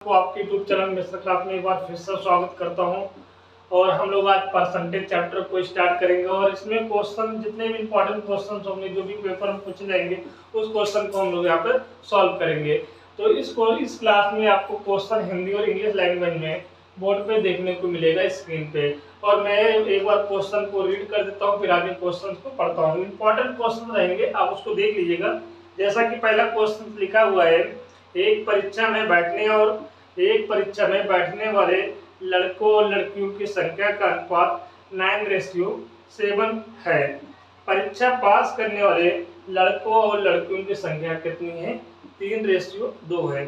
सबको आपके YouTube channel mister class में एक बार फिर से स्वागत करता हूं। और हम लोग आज परसेंटेज चैप्टर को स्टार्ट करेंगे और इसमें क्वेश्चन जितने भी इंपॉर्टेंट क्वेश्चन होंगे, जो भी पेपर में पूछे जाएंगे, उस क्वेश्चन को हम लोग यहाँ पर सॉल्व करेंगे। तो इस क्लास में आपको क्वेश्चन हिंदी और इंग्लिश लैंग्वेज में बोर्ड पे देखने को मिलेगा स्क्रीन पे। और मैं एक बार क्वेश्चन को रीड कर देता हूँ, फिर आगे क्वेश्चन को पढ़ता हूँ। इंपॉर्टेंट क्वेश्चन रहेंगे, आप उसको देख लीजिएगा। जैसा कि पहला क्वेश्चन लिखा हुआ है, एक परीक्षा में बैठने वाले लड़कों और लड़कियों की संख्या का अनुपात 9:7 है। परीक्षा पास करने वाले लड़कों और लड़कियों की संख्या कितनी है? 3:2 है।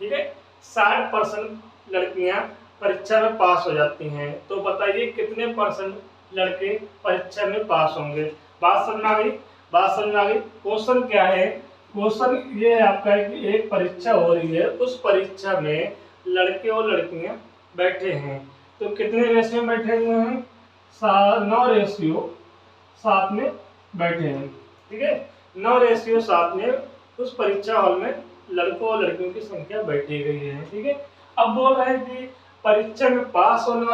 ठीक है, 60% लड़कियां परीक्षा में पास हो जाती हैं। तो बताइए कितने परसेंट लड़के परीक्षा में पास होंगे? बात समझ आ गई? क्वेश्चन क्या है? क्वेश्चन ये है आपका है कि एक परीक्षा हो रही है, उस परीक्षा में लड़के और लड़कियां बैठे हैं। तो कितने रेशियो में बैठे हुए हैं? 9:7 में बैठे हैं। ठीक है, 9:7 में उस परीक्षा हॉल में लड़कों और लड़कियों की संख्या बैठी गई है। ठीक है, अब बोल रहे हैं कि परीक्षा में पास होने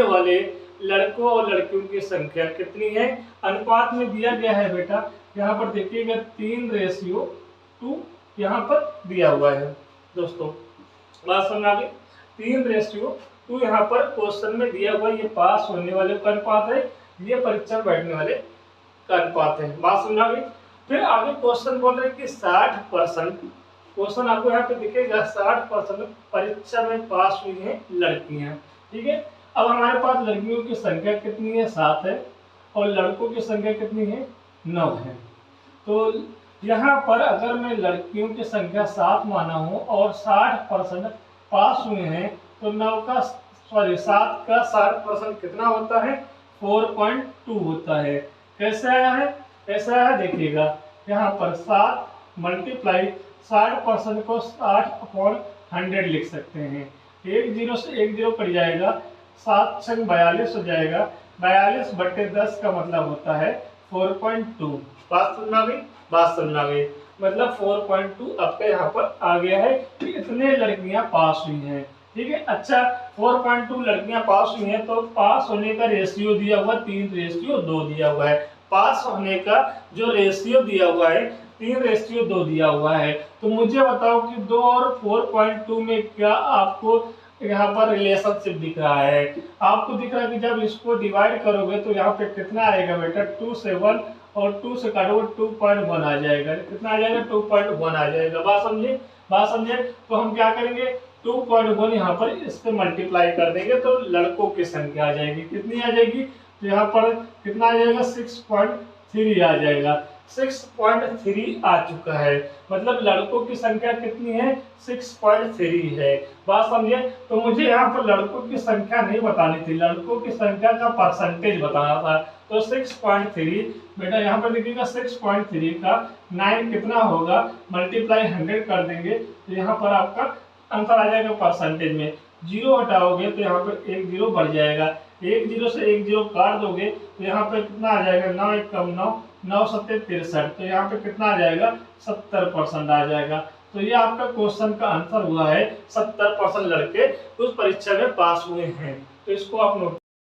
वाले लड़कों और लड़कियों की संख्या कितनी है? अनुपात में दिया गया है बेटा, यहाँ पर देखिएगा 3:2 यहाँ पर दिया हुआ है। दोस्तों बात समझ आ गई? 3:2 यहाँ पर क्वेश्चन में दिया हुआ, ये पास होने वाले का अनुपात है, ये परीक्षा में बैठने वाले का अनुपात है। बात समझ आ गई? फिर आगे क्वेश्चन बोल रहे हैं कि 60%, क्वेश्चन आपको यहाँ पे दिखेगा, 60% परीक्षा में पास हुई है लड़कियां। ठीक है, अब हमारे पास लड़कियों की संख्या कितनी है? 7 है, और लड़कों की संख्या कितनी है? 9 है। तो यहाँ पर अगर मैं लड़कियों की संख्या 7 माना हूँ और 60% पास हुए हैं, तो 7 का 60% कितना होता है? 4.2 होता है। कैसे आया है? देखिएगा, यहाँ पर 7 मल्टीप्लाई 60% को 60/100 लिख सकते हैं। 1 0 से 1 0 कट जाएगा, 7 6 42 हो जाएगा। 42/10 का मतलब होता है 4.2। बात समझ आ गई? मतलब 4.2 आपका यहाँ पर आ गया है कि इतने लड़कियां पास हुई हैं। ठीक है, अच्छा 4.2 लड़कियां पास हुई हैं, तो पास होने का रेशियो दिया हुआ 3:2 दिया हुआ है। पास होने का जो रेशियो दिया हुआ है 3:2 दिया हुआ है। तो मुझे बताओ कि 2 और 4.2 में क्या आपको यहाँ पर रिलेशनशिप दिख रहा है? आपको दिख रहा है कि जब इसको डिवाइड करोगे तो यहाँ पे कितना आएगा बेटा? 2 से 1 और 2 से काटोगे 2.1 आ जाएगा। कितना आ जाएगा? 2.1 आ जाएगा। बात समझे? तो हम क्या करेंगे? 2.1 यहाँ पर इससे मल्टीप्लाई कर देंगे तो लड़कों की संख्या आ जाएगी। कितनी आ जाएगी? तो यहाँ पर कितना आ जाएगा? 6.3 आ जाएगा। 6.3 आ चुका है, मतलब लड़कों की संख्या कितनी है? 6.3 है। बात समझे? तो मुझे यहाँ पर लड़कों की संख्या नहीं बतानी थी, लड़कों की संख्या का परसेंटेज बताना था। तो 6.3 बेटा यहाँ पर देखिएगा, 6.3 का 9 कितना होगा? मल्टीप्लाई 100 कर देंगे तो यहाँ पर आपका आंसर आ जाएगा परसेंटेज में। 0 हटाओगे तो यहाँ पर 1 0 बढ़ जाएगा। 1 0 से 1 0 काट दोगे तो यहाँ पर कितना आ जाएगा? 9 1 कम 9, 9 7 63। तो यहाँ पे कितना आ जाएगा? 70% आ जाएगा। तो ये आपका क्वेश्चन का आंसर हुआ है, 70% लड़के उस परीक्षा में पास हुए हैं। तो इसको आप नोट